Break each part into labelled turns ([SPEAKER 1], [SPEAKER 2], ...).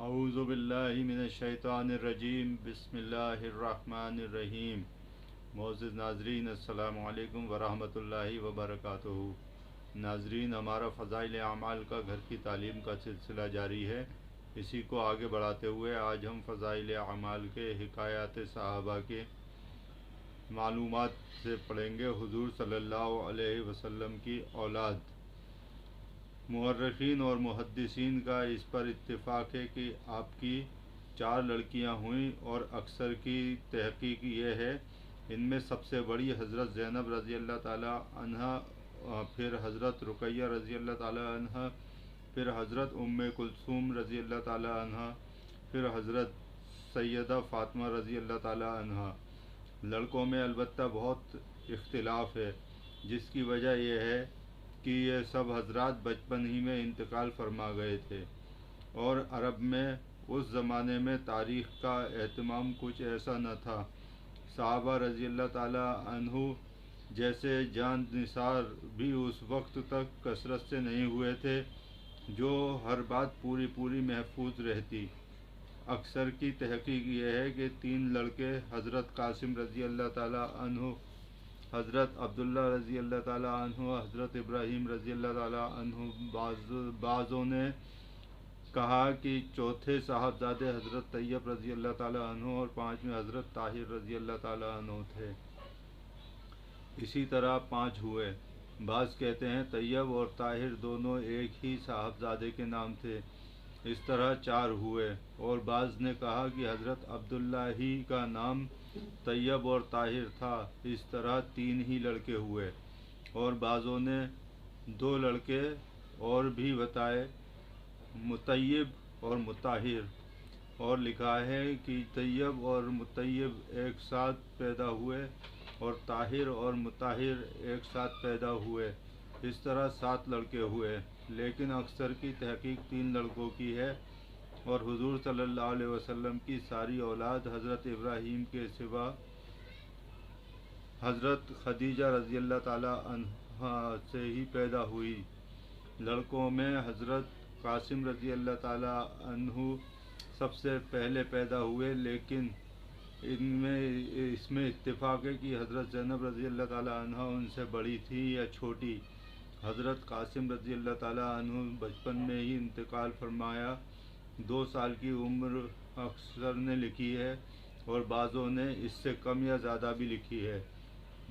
[SPEAKER 1] اعوذ باللہ من الشیطان الرجیم بسم اللہ الرحمن الرحیم۔ معزز ناظرین السلام علیکم ورحمۃ اللہ وبرکاتہ۔ ناظرین، ہمارا فضائل اعمال کا گھر کی تعلیم کا سلسلہ جاری ہے۔ اسی کو آگے بڑھاتے ہوئے آج ہم فضائل اعمال کے حکایات صحابہ کے معلومات سے پڑھیں گے۔ حضور صلی اللہ علیہ وسلم کی اولاد۔ مورخین اور محدثین کا اس پر اتفاق ہے کہ آپ کی 4 لڑکیاں ہوئیں اور اکثر کی تحقیق یہ ہے ان میں سب سے بڑی حضرت زینب رضی اللہ تعالی عنہا، پھر حضرت رقیہ رضی اللہ تعالی عنہا، پھر حضرت ام کلثوم رضی اللہ تعالی عنہا، پھر حضرت سیدہ فاطمہ رضی اللہ تعالی عنہا۔ لڑکوں میں البتہ بہت اختلاف ہے، جس کی وجہ یہ ہے کہ یہ سب حضرات بچپن ہی میں انتقال فرما گئے تھے، اور عرب میں اس زمانے میں تاریخ کا اہتمام کچھ ایسا نہ تھا۔ صحابہ رضی اللہ تعالی عنہ جیسے جان نثار بھی اس وقت تک کثرت سے نہیں ہوئے تھے جو ہر بات پوری محفوظ رہتی۔ اکثر کی تحقیق یہ ہے کہ 3 لڑکے حضرت قاسم رضی اللہ تعالی عنہ، حضرت عبداللہ رضی اللہ تعالی عنہ، حضرت ابراہیم رضی اللہ تعالی عنہ۔ بعضوں نے کہا کہ چوتھے صاحبزادے حضرت طیب رضی اللہ تعالی عنہ اور 5ویں حضرت طاہر رضی اللہ تعالی عنہ تھے۔ اسی طرح 5 ہوئے۔ بعض کہتے ہیں طیب اور طاہر دونوں ایک ہی صاحبزادے کے نام تھے، اس طرح 4 ہوئے، اور بعض نے کہا کہ حضرت عبداللہ ہی کا نام طیب اور طاہر تھا، اس طرح 3 ہی لڑکے ہوئے، اور بعضوں نے 2 لڑکے اور بھی بتائے، مطیب اور مطہر، اور لکھا ہے کہ طیب اور مطیب ایک ساتھ پیدا ہوئے اور طاہر اور مطہر ایک ساتھ پیدا ہوئے، اس طرح 7 لڑکے ہوئے، لیکن اکثر کی تحقیق 3 لڑکوں کی ہے، اور حضور صلی اللہ علیہ وسلم کی ساری اولاد حضرت ابراہیم کے سوا حضرت خدیجہ رضی اللہ تعالی عنہا سے ہی پیدا ہوئی۔ لڑکوں میں حضرت قاسم رضی اللہ تعالی عنہ سب سے پہلے پیدا ہوئے، لیکن اس میں اتفاق ہے کہ حضرت زینب رضی اللہ تعالی عنہ ان سے بڑی تھی یا چھوٹی۔ حضرت قاسم رضی اللہ تعالی عنہ بچپن میں ہی انتقال فرمایا۔ 2 سال کی عمر اکثر نے لکھی ہے، اور بعضوں نے اس سے کم یا زیادہ بھی لکھی ہے۔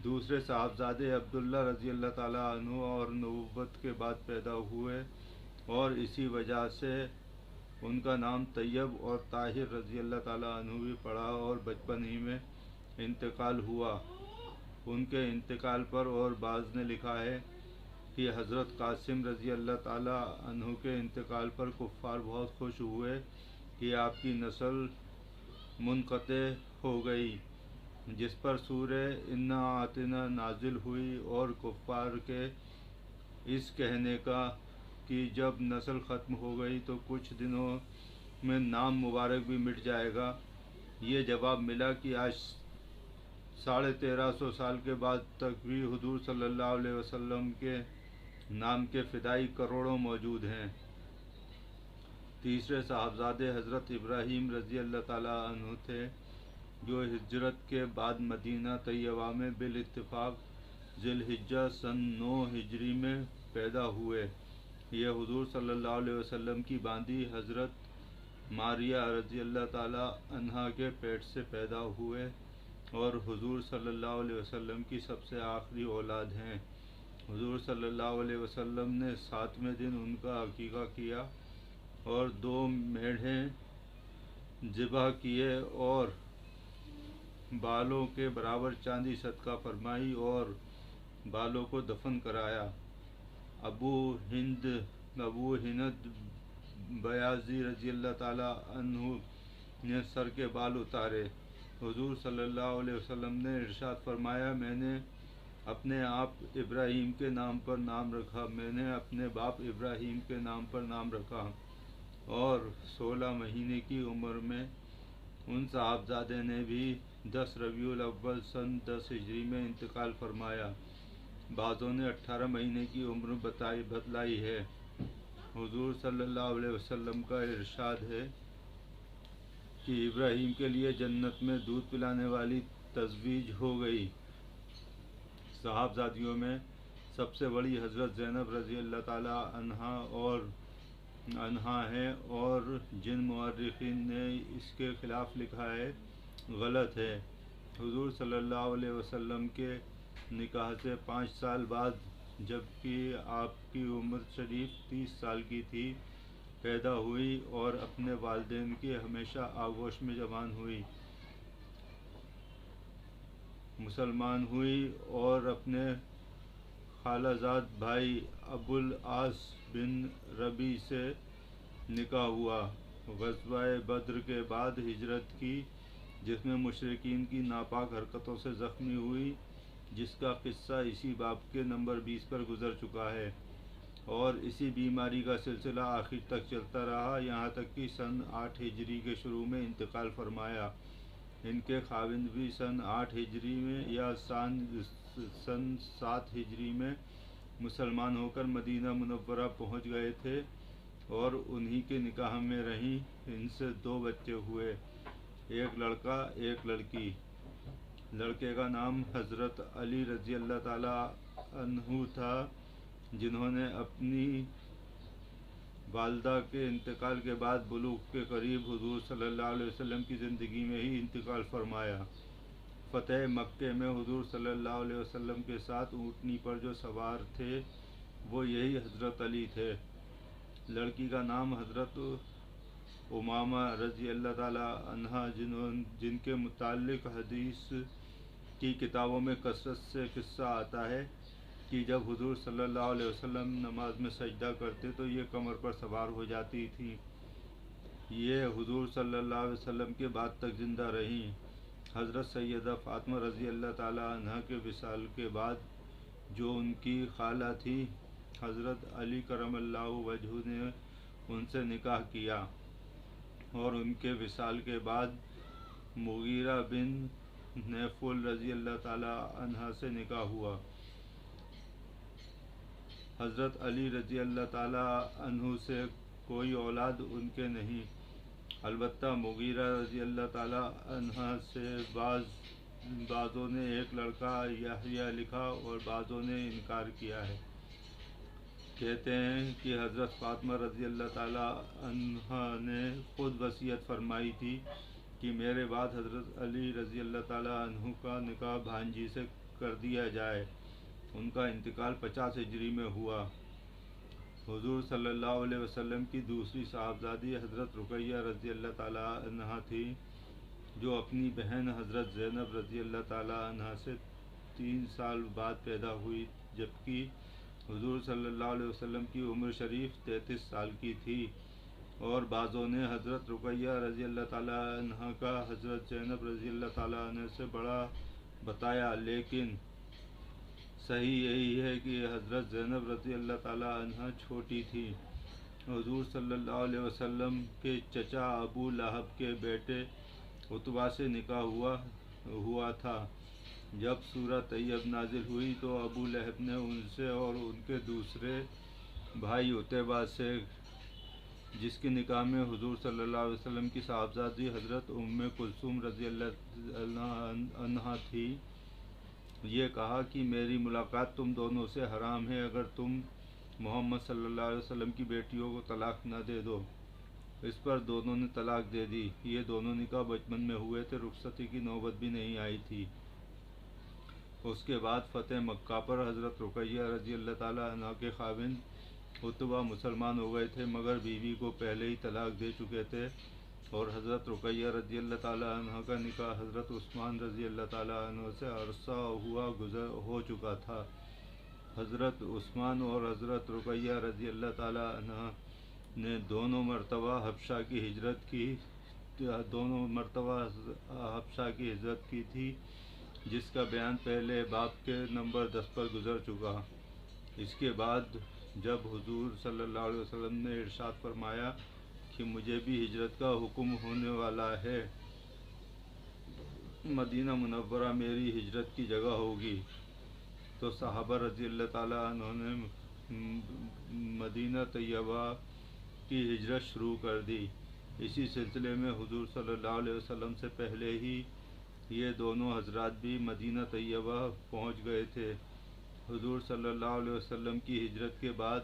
[SPEAKER 1] دوسرے صاحبزادے عبداللہ رضی اللہ تعالی عنہ اور نبوت کے بعد پیدا ہوئے، اور اسی وجہ سے ان کا نام طیب اور طاہر رضی اللہ تعالی عنہ بھی پڑا، اور بچپن ہی میں انتقال ہوا۔ ان کے انتقال پر اور بعض نے لکھا ہے کہ حضرت قاسم رضی اللہ تعالی عنہ کے انتقال پر کفار بہت خوش ہوئے کہ آپ کی نسل منقطع ہو گئی، جس پر سورہ انا اعطینا نازل ہوئی، اور کفار کے اس کہنے کا کہ جب نسل ختم ہو گئی تو کچھ دنوں میں نام مبارک بھی مٹ جائے گا، یہ جواب ملا کہ آج 1350 سال کے بعد تک بھی حضور صلی اللہ علیہ وسلم کے نام کے فدائی کروڑوں موجود ہیں۔ تیسرے صاحبزادے حضرت ابراہیم رضی اللہ تعالی عنہ تھے، جو ہجرت کے بعد مدینہ طیبہ میں بالاتفاق ذی الحجہ سن 9 ہجری میں پیدا ہوئے۔ یہ حضور صلی اللہ علیہ وسلم کی باندی حضرت ماریہ رضی اللہ تعالی عنہا کے پیٹ سے پیدا ہوئے، اور حضور صلی اللہ علیہ وسلم کی سب سے آخری اولاد ہیں۔ حضور صلی اللہ علیہ وسلم نے 7ویں دن ان کا عقیقہ کیا، اور 2 میڑھیں ذبح کیے، اور بالوں کے برابر چاندی صدقہ فرمائی، اور بالوں کو دفن کرایا۔ ابو ہند بیاضی رضی اللہ تعالی عنہ نے سر کے بال اتارے۔ حضور صلی اللہ علیہ وسلم نے ارشاد فرمایا، میں نے اپنے آپ ابراہیم کے نام پر نام رکھا، میں نے اپنے باپ ابراہیم کے نام پر نام رکھا، اور 16 مہینے کی عمر میں ان صاحبزادے نے بھی 10 ربیع الاول سن 10 ہجری میں انتقال فرمایا۔ بعضوں نے 18 مہینے کی عمر بتلائی ہے۔ حضور صلی اللہ علیہ وسلم کا ارشاد ہے کہ ابراہیم کے لیے جنت میں دودھ پلانے والی تزویج ہو گئی۔ صاحبزادیوں میں سب سے بڑی حضرت زینب رضی اللہ تعالی عنہا ہے، اور جن مورخین نے اس کے خلاف لکھا ہے غلط ہے۔ حضور صلی اللہ علیہ وسلم کے نکاح سے 5 سال بعد، جبکہ آپ کی عمر شریف 30 سال کی تھی، پیدا ہوئی اور اپنے والدین کی ہمیشہ آغوش میں مسلمان ہوئی اور اپنے خالہ زاد بھائی ابوالعاص بن ربیع سے نکاح ہوا۔ غزوہ بدر کے بعد ہجرت کی، جس میں مشرکین کی ناپاک حرکتوں سے زخمی ہوئی، جس کا قصہ اسی باب کے نمبر 20 پر گزر چکا ہے، اور اسی بیماری کا سلسلہ آخر تک چلتا رہا، یہاں تک کہ سن 8 ہجری کے شروع میں انتقال فرمایا۔ ان کے خاوند بھی سن 8 ہجری میں یا سن 7 ہجری میں مسلمان ہو کر مدینہ منورہ پہنچ گئے تھے، اور انہی کے نکاح میں رہیں۔ ان سے 2 بچے ہوئے، ایک لڑکا ایک لڑکی۔ لڑکے کا نام حضرت علی رضی اللہ تعالی عنہ تھا، جنہوں نے اپنی والدہ کے انتقال کے بعد بلوغ کے قریب حضور صلی اللہ علیہ وسلم کی زندگی میں ہی انتقال فرمایا۔ فتح مکہ میں حضور صلی اللہ علیہ وسلم کے ساتھ اونٹنی پر جو سوار تھے، وہ یہی حضرت علی تھے۔ لڑکی کا نام حضرت امامہ رضی اللہ تعالی عنہا، جن کے متعلق حدیث کی کتابوں میں کثرت سے قصہ آتا ہے کہ جب حضور صلی اللہ علیہ وسلم نماز میں سجدہ کرتے تو یہ کمر پر سوار ہو جاتی تھیں۔ یہ حضور صلی اللہ علیہ وسلم کے بعد تک زندہ رہیں۔ حضرت سیدہ فاطمہ رضی اللہ تعالی عنہا کے وصال کے بعد، جو ان کی خالہ تھی، حضرت علی کرم اللہ وجہہ نے ان سے نکاح کیا، اور ان کے وصال کے بعد مغیرہ بن نیفل رضی اللہ تعالی عنہ سے نکاح ہوا۔ حضرت علی رضی اللہ تعالی عنہ سے کوئی اولاد ان کے نہیں، البتہ مغیرہ رضی اللہ تعالی عنہ سے بعضوں نے ایک لڑکا یحییٰ لکھا اور بعضوں نے انکار کیا ہے۔ کہتے ہیں کہ حضرت فاطمہ رضی اللہ تعالی عنہا نے خود وصیت فرمائی تھی کہ میرے بعد حضرت علی رضی اللہ تعالی عنہ کا نکاح بھانجی سے کر دیا جائے۔ ان کا انتقال 50 ہجری میں ہوا۔ حضور صلی اللہ علیہ وسلم کی دوسری صاحبزادی حضرت رقیہ رضی اللہ تعالی عنہا تھی، جو اپنی بہن حضرت زینب رضی اللہ تعالی عنہا سے 3 سال بعد پیدا ہوئی، جبکہ حضور صلی اللہ علیہ وسلم کی عمر شریف 33 سال کی تھی، اور بعضوں نے حضرت رقیہ رضی اللہ تعالی عنہا کا حضرت زینب رضی اللہ تعالی عنہ سے بڑا بتایا، لیکن صحیح یہی ہے کہ حضرت زینب رضی اللہ تعالی عنہا چھوٹی تھی۔ حضور صلی اللہ علیہ وسلم کے چچا ابو لہب کے بیٹے عتبہ سے نکاح ہوا تھا۔ جب سورہ طیب نازل ہوئی تو ابو لہب نے ان سے اور ان کے دوسرے بھائی عتبہ سے، جس کے نکاح میں حضور صلی اللہ علیہ وسلم کی صاحبزادی حضرت ام کلثوم رضی اللہ عنہا تھی، یہ کہا کہ میری ملاقات تم دونوں سے حرام ہے اگر تم محمد صلی اللہ علیہ وسلم کی بیٹیوں کو طلاق نہ دے دو۔ اس پر دونوں نے طلاق دے دی۔ یہ دونوں نکاح بچپن میں ہوئے تھے، رخصتی کی نوبت بھی نہیں آئی تھی۔ اس کے بعد فتح مکہ پر حضرت رقیہ رضی اللہ تعالی عنہ کے خاوند عتبہ مسلمان ہو گئے تھے، مگر بیوی کو پہلے ہی طلاق دے چکے تھے، اور حضرت رقیہ رضی اللہ تعالی عنہ کا نکاح حضرت عثمان رضی اللہ تعالی عنہ سے عرصہ ہو چکا تھا۔ حضرت عثمان اور حضرت رقیہ رضی اللہ تعالی عنہ نے دونوں مرتبہ حبشہ کی ہجرت کی تھی، جس کا بیان پہلے باب کے نمبر 10 پر گزر چکا۔ اس کے بعد جب حضور صلی اللہ علیہ وسلم نے ارشاد فرمایا کہ مجھے بھی ہجرت کا حکم ہونے والا ہے، مدینہ منورہ میری ہجرت کی جگہ ہوگی، تو صحابہ رضی اللہ تعالیٰ عنہ نے مدینہ طیبہ کی ہجرت شروع کر دی۔ اسی سلسلے میں حضور صلی اللہ علیہ وسلم سے پہلے ہی یہ دونوں حضرات بھی مدینہ طیبہ پہنچ گئے تھے۔ حضور صلی اللہ علیہ وسلم کی ہجرت کے بعد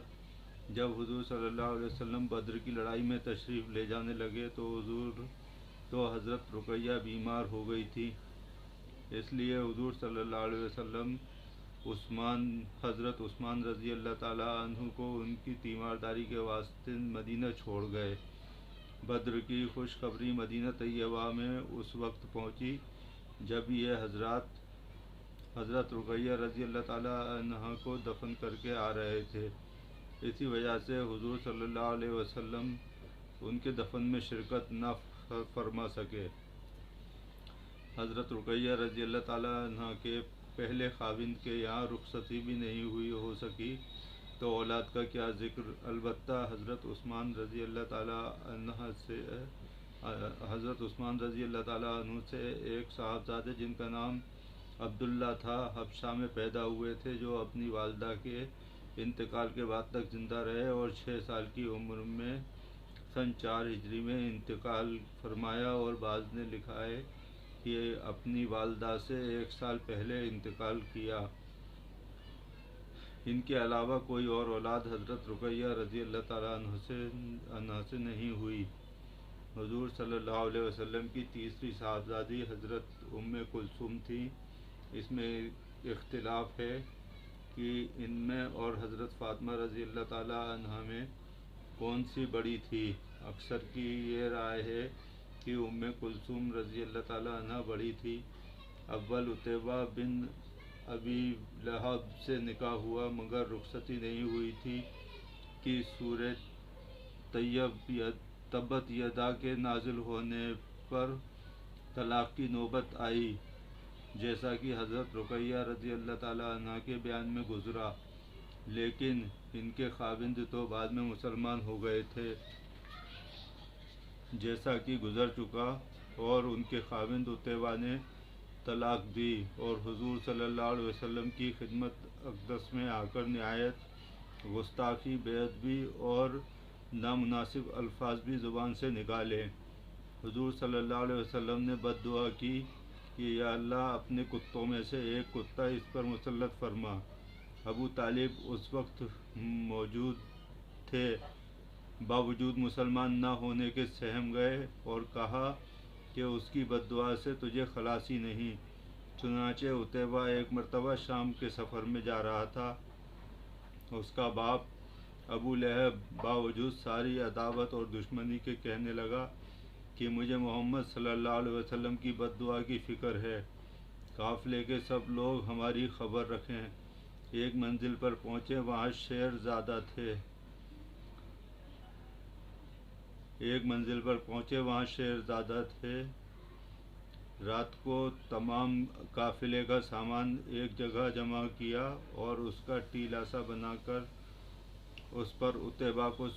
[SPEAKER 1] جب حضور صلی اللہ علیہ وسلم بدر کی لڑائی میں تشریف لے جانے لگے تو حضرت رقیہ بیمار ہو گئی تھی، اس لیے حضور صلی اللہ علیہ وسلم حضرت عثمان رضی اللہ تعالیٰ عنہ کو ان کی تیمارداری کے واسطے مدینہ چھوڑ گئے۔ بدر کی خوشخبری مدینہ طیبہ میں اس وقت پہنچی جب یہ حضرت رقیہ رضی اللہ تعالیٰ عنہ کو دفن کر کے آ رہے تھے، اسی وجہ سے حضور صلی اللہ علیہ وسلم ان کے دفن میں شرکت نہ فرما سکے۔ حضرت رقیہ رضی اللہ تعالیٰ عنہ کے پہلے خاوند کے یہاں رخصتی بھی نہیں ہو سکی تو اولاد کا کیا ذکر۔ البتہ حضرت عثمان رضی اللہ تعالیٰ عنہ سے ایک صاحبزادے جن کا نام عبداللہ تھا حبشہ میں پیدا ہوئے تھے، جو اپنی والدہ کے انتقال کے بعد تک زندہ رہے اور 6 سال کی عمر میں سن 4 ہجری میں انتقال فرمایا، اور بعض نے لکھا ہے کہ اپنی والدہ سے 1 سال پہلے انتقال کیا۔ ان کے علاوہ کوئی اور اولاد حضرت رقیہ رضی اللہ تعالیٰ عنہ سے نہیں ہوئی۔ حضور صلی اللہ علیہ وسلم کی تیسری صاحبزادی حضرت ام کلثوم تھی۔ اس میں اختلاف ہے کہ ان میں اور حضرت فاطمہ رضی اللہ تعالیٰ عنہ میں کون سی بڑی تھی۔ اکثر کی یہ رائے ہے کہ ام کلثوم رضی اللہ تعالیٰ عنہ بڑی تھی۔ اول عتبہ بن ابی لہب سے نکاح ہوا مگر رخصتی نہیں ہوئی تھی کہ سورہ تبت یدا کے نازل ہونے پر طلاق کی نوبت آئی، جیسا کہ حضرت رقیہ رضی اللہ تعالیٰ عنہ کے بیان میں گزرا، لیکن ان کے خاوند تو بعد میں مسلمان ہو گئے تھے جیسا کہ گزر چکا، اور ان کے خاوند عتبہ نے طلاق دی اور حضور صلی اللہ علیہ وسلم کی خدمت اقدس میں آ کر نہایت گستاخی، بے ادبی اور نامناسب الفاظ بھی زبان سے نکالے۔ حضور صلی اللہ علیہ وسلم نے بد دعا کی کہ یا اللہ اپنے کتوں میں سے ایک کتا اس پر مسلط فرما۔ ابو طالب اس وقت موجود تھے، باوجود مسلمان نہ ہونے کے سہم گئے اور کہا کہ اس کی بد دعا سے تجھے خلاصی نہیں۔ چنانچہ عتبہ ایک مرتبہ شام کے سفر میں جا رہا تھا، اس کا باپ ابو لہب باوجود ساری عداوت اور دشمنی کے کہنے لگا کہ مجھے محمد صلی اللہ علیہ وسلم کی بد دعا کی فکر ہے، قافلے کے سب لوگ ہماری خبر رکھیں۔ ایک منزل پر پہنچے، وہاں شیر زادہ تھے۔ رات کو تمام قافلے کا سامان ایک جگہ جمع کیا اور اس کا ٹیلہ سا بنا کر اس پر عتبہ کو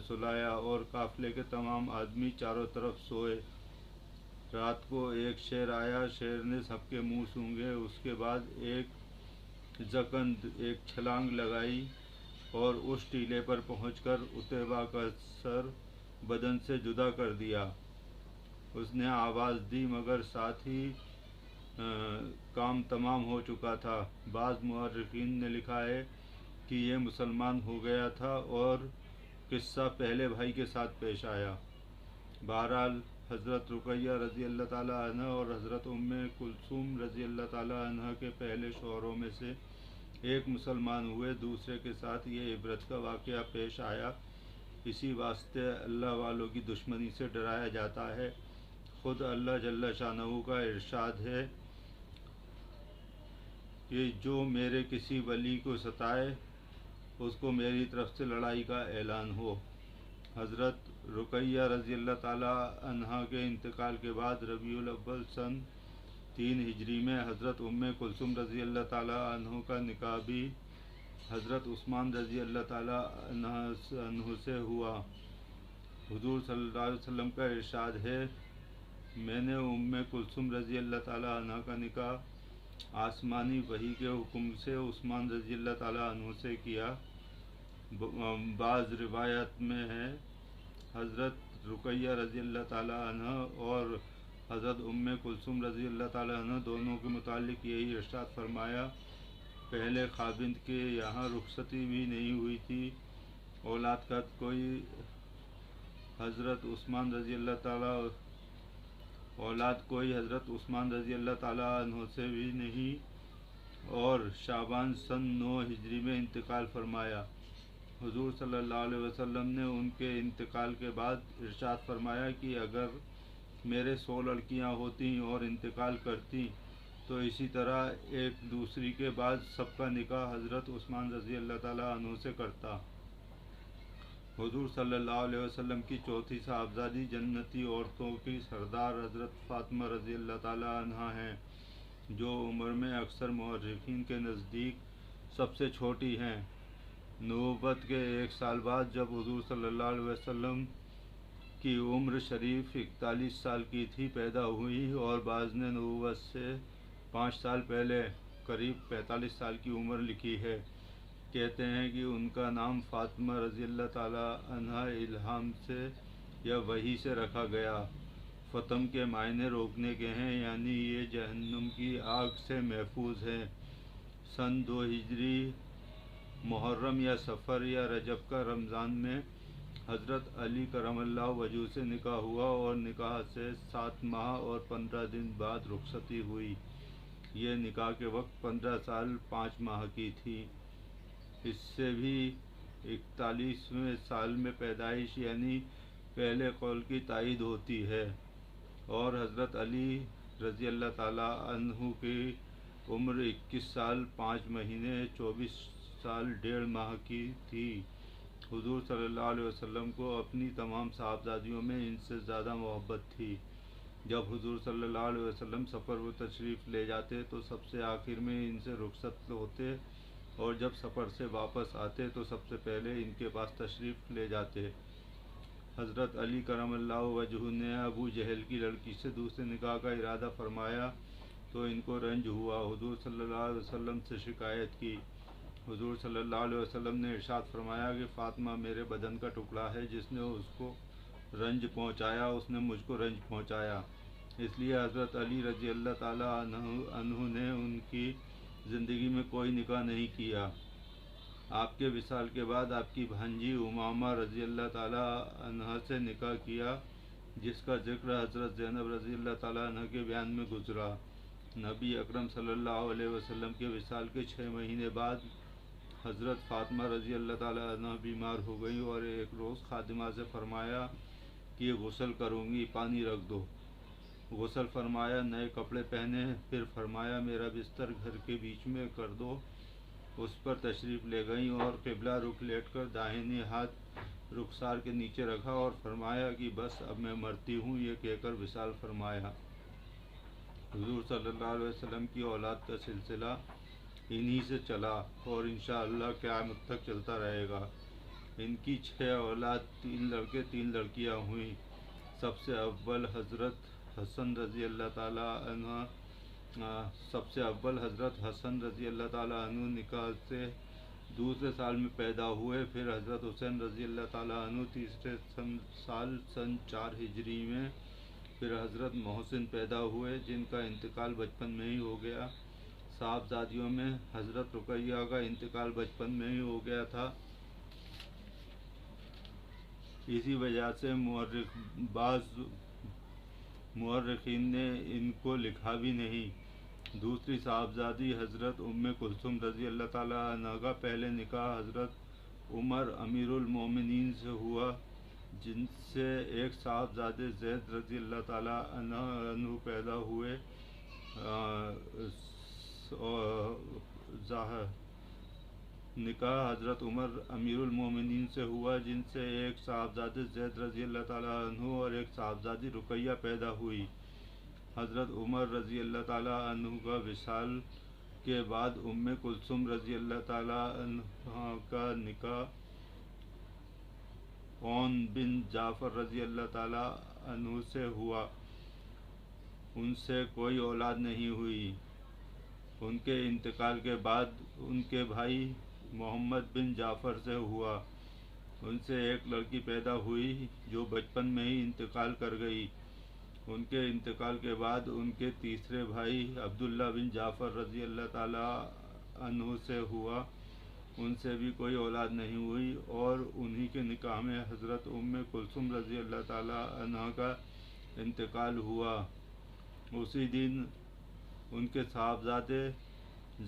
[SPEAKER 1] سلایا اور قافلے کے تمام آدمی چاروں طرف سوئے۔ رات کو ایک شیر آیا، شیر نے سب کے منہ سونگھے، اس کے بعد ایک چھلانگ لگائی اور اس ٹیلے پر پہنچ کر عتبہ کا سر بدن سے جدا کر دیا۔ اس نے آواز دی مگر ساتھ ہی کام تمام ہو چکا تھا۔ بعض مورخین نے لکھا ہے کہ یہ مسلمان ہو گیا تھا اور قصہ پہلے بھائی کے ساتھ پیش آیا۔ بہرحال حضرت رقیہ رضی اللہ تعالیٰ عنہ اور حضرت ام کلثوم رضی اللہ تعالیٰ عنہ کے پہلے شوہروں میں سے ایک مسلمان ہوئے، دوسرے کے ساتھ یہ عبرت کا واقعہ پیش آیا۔ اسی واسطے اللہ والوں کی دشمنی سے ڈرایا جاتا ہے۔ خود اللہ جل شانہ کا ارشاد ہے کہ جو میرے کسی ولی کو ستائے اس کو میری طرف سے لڑائی کا اعلان ہو۔ حضرت رقیہ رضی اللہ تعالیٰ عنہ کے انتقال کے بعد ربیع الاول سن 3 ہجری میں حضرت ام کلثوم رضی اللہ تعالیٰ عنہ کا نکاح بھی حضرت عثمان رضی اللہ تعالیٰ عنہ سے ہوا۔ حضور صلی اللہ علیہ وسلم کا ارشاد ہے، میں نے ام کلثوم رضی اللہ تعالیٰ عنہ کا نکاح آسمانی وحی کے حکم سے عثمان رضی اللہ تعالیٰ عنہ سے کیا۔ بعض روایات میں ہے حضرت رقیہ رضی اللہ تعالیٰ عنہ اور حضرت کلثوم رضی اللہ تعالیٰ عنہ دونوں کے متعلق یہی ارشاد فرمایا، پہلے خاوند کے یہاں رخصتی بھی نہیں ہوئی تھی، اولاد کا کوئی حضرت عثمان رضی اللہ تعالیٰ عنہ سے بھی نہیں، اور شعبان سن 9 ہجری میں انتقال فرمایا۔ حضور صلی اللہ علیہ وسلم نے ان کے انتقال کے بعد ارشاد فرمایا کہ اگر میرے 100 لڑکیاں ہوتی اور انتقال کرتی تو اسی طرح ایک دوسری کے بعد سب کا نکاح حضرت عثمان رضی اللہ تعالیٰ عنہ سے کرتا۔ حضور صلی اللہ علیہ وسلم کی چوتھی صاحبزادی جنتی عورتوں کی سردار حضرت فاطمہ رضی اللہ تعالیٰ عنہا ہیں، جو عمر میں اکثر مورخین کے نزدیک سب سے چھوٹی ہیں۔ نبوت کے 1 سال بعد جب حضور صلی اللہ علیہ وسلم کی عمر شریف 41 سال کی تھی پیدا ہوئی، اور بعض نے نبوت سے 5 سال پہلے قریب 45 سال کی عمر لکھی ہے۔ کہتے ہیں کہ ان کا نام فاطمہ رضی اللہ تعالیٰ عنہا الہام سے یا وحی سے رکھا گیا۔ فتم کے معنی روکنے کے ہیں، یعنی یہ جہنم کی آگ سے محفوظ ہیں۔ سن 2 ہجری محرم یا صفر یا رجب کا رمضان میں حضرت علی کرم اللہ وجہہ سے نکاح ہوا، اور نکاح سے 7 ماہ اور 15 دن بعد رخصتی ہوئی۔ یہ نکاح کے وقت 15 سال 5 ماہ کی تھی۔ اس سے بھی 41ویں سال میں پیدائش یعنی پہلے قول کی تائید ہوتی ہے، اور حضرت علی رضی اللہ تعالیٰ عنہ کی عمر 21 سال 5 مہینے 24 سال 1.5 ماہ کی تھی۔ حضور صلی اللہ علیہ وسلم کو اپنی تمام صاحبزادیوں میں ان سے زیادہ محبت تھی۔ جب حضور صلی اللہ علیہ وسلم سفر و تشریف لے جاتے تو سب سے آخر میں ان سے رخصت ہوتے، اور جب سفر سے واپس آتے تو سب سے پہلے ان کے پاس تشریف لے جاتے۔ حضرت علی کرم اللہ وجہہ نے ابو جہل کی لڑکی سے دوسرے نکاح کا ارادہ فرمایا تو ان کو رنج ہوا، حضور صلی اللہ علیہ وسلم سے شکایت کی۔ حضور صلی اللہ علیہ وسلم نے ارشاد فرمایا کہ فاطمہ میرے بدن کا ٹکڑا ہے، جس نے اس کو رنج پہنچایا اس نے مجھ کو رنج پہنچایا۔ اس لیے حضرت علی رضی اللہ تعالیٰ عنہ نے ان کی زندگی میں کوئی نکاح نہیں کیا۔ آپ کے وصال کے بعد آپ کی بھانجی امامہ رضی اللہ تعالیٰ عنہ سے نکاح کیا، جس کا ذکر حضرت زینب رضی اللہ تعالیٰ عنہ کے بیان میں گزرا۔ نبی اکرم صلی اللہ علیہ وسلم کے وصال کے 6 مہینے بعد حضرت فاطمہ رضی اللہ تعالیٰ عنہ بیمار ہو گئی، اور ایک روز خادمہ سے فرمایا کہ غسل کروں گی، پانی رکھ دو۔ غسل فرمایا، نئے کپڑے پہنے، پھر فرمایا میرا بستر گھر کے بیچ میں کر دو۔ اس پر تشریف لے گئیں اور قبلہ رخ لیٹ کر داہنی ہاتھ رخسار کے نیچے رکھا اور فرمایا کہ بس اب میں مرتی ہوں، یہ کہہ کر وصال فرمایا۔ حضور صلی اللہ علیہ وسلم کی اولاد کا سلسلہ انہی سے چلا اور انشاءاللہ قیامت تک چلتا رہے گا۔ ان کی 6 اولاد، 3 لڑکے 3 لڑکیاں ہوئیں۔ سب سے اول حضرت حسن رضی اللہ تعالیٰ عنہ نکاح سے دوسرے سال میں پیدا ہوئے، پھر حضرت حسین رضی اللہ تعالیٰ عنہ تیسرے سال سن 4 ہجری میں، پھر حضرت محسن پیدا ہوئے جن کا انتقال بچپن میں ہی ہو گیا۔ صاحبزادیوں میں حضرت رقیہ کا انتقال بچپن میں ہی ہو گیا تھا، اسی وجہ سے بعض مورخین نے ان کو لکھا بھی نہیں۔ دوسری صاحبزادی حضرت کلثوم رضی اللہ تعالیٰ عنہ کا پہلے نکاح حضرت عمر امیر المومنین سے ہوا، جن سے ایک صاحبزادے زید رضی اللہ تعالیٰ عنہ پیدا ہوئے۔ نکاح حضرت عمر امیر المومنین سے ہوا، جن سے ایک صاحبزادے زید رضی اللہ تعالیٰ عنہ اور ایک صاحبزادی رقیہ پیدا ہوئی۔ حضرت عمر رضی اللہ تعالیٰ عنہ کا وصال کے بعد کلثوم رضی اللہ تعالیٰ عنہ کا نکاح عون بن جعفر رضی اللہ تعالیٰ عنہ سے ہوا، ان سے کوئی اولاد نہیں ہوئی۔ ان کے انتقال کے بعد ان کے بھائی محمد بن جعفر سے ہوا۔ ان سے ایک لڑکی پیدا ہوئی جو بچپن میں ہی انتقال کر گئی۔ ان کے انتقال کے بعد ان کے تیسرے بھائی عبداللہ بن جعفر رضی اللہ تعالیٰ عنہ سے ہوا، ان سے بھی کوئی اولاد نہیں ہوئی، اور انہی کے نکاح میں حضرت ام کلثوم رضی اللہ تعالیٰ عنہ کا انتقال ہوا۔ اسی دن ان کے صاحبزادے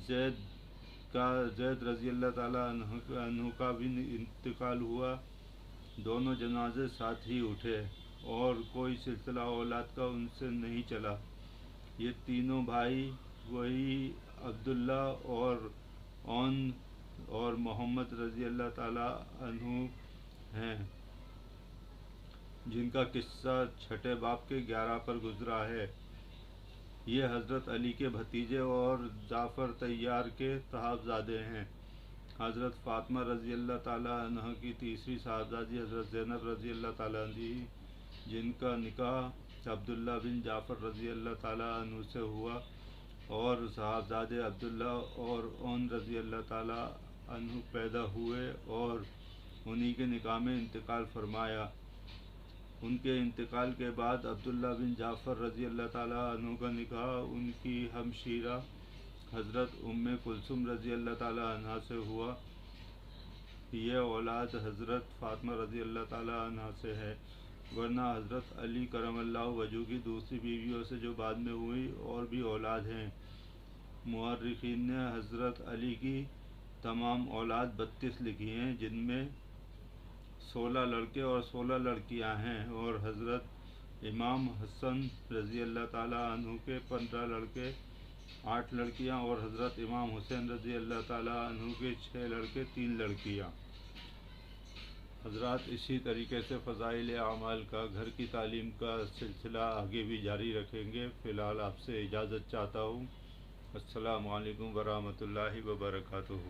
[SPEAKER 1] زید رضی اللہ تعالیٰ عنہ کا بھی انتقال ہوا۔ دونوں جنازے ساتھ ہی اٹھے اور کوئی سلسلہ اولاد کا ان سے نہیں چلا۔ یہ تینوں بھائی وہی عبداللہ اور محمد رضی اللہ تعالیٰ عنہ ہیں، جن کا قصہ چھٹے باب کے 11 پر گزرا ہے۔ یہ حضرت علی کے بھتیجے اور جعفر طیار کے صاحبزادے ہیں۔ حضرت فاطمہ رضی اللہ تعالیٰ عنہ کی تیسری صاحبزادی حضرت زینب رضی اللہ تعالیٰ عنہ، جن کا نکاح عبداللہ بن جعفر رضی اللہ تعالیٰ عنہ سے ہوا، اور صاحبزادے عبداللہ اور اون رضی اللہ تعالیٰ عنہ پیدا ہوئے اور انہی کے نکاح میں انتقال فرمایا۔ ان کے انتقال کے بعد عبداللہ بن جعفر رضی اللہ تعالیٰ عنہ کا نکاح ان کی ہمشیرہ حضرت ام کلثوم رضی اللہ تعالیٰ عنہ سے ہوا۔ یہ اولاد حضرت فاطمہ رضی اللہ تعالیٰ عنہ سے ہے، ورنہ حضرت علی کرم اللہ وجہہ کی دوسری بیویوں سے جو بعد میں ہوئی اور بھی اولاد ہیں۔ مورخین نے حضرت علی کی تمام اولاد 32 لکھی ہیں، جن میں 16 لڑکے اور 16 لڑکیاں ہیں، اور حضرت امام حسن رضی اللہ تعالیٰ عنہ کے 15 لڑکے 8 لڑکیاں، اور حضرت امام حسین رضی اللہ تعالیٰ عنہ کے 6 لڑکے 3 لڑکیاں۔ حضرات، اسی طریقے سے فضائل اعمال کا، گھر کی تعلیم کا سلسلہ آگے بھی جاری رکھیں گے۔ فی الحال آپ سے اجازت چاہتا ہوں۔ السلام علیکم ورحمۃ اللہ وبرکاتہ۔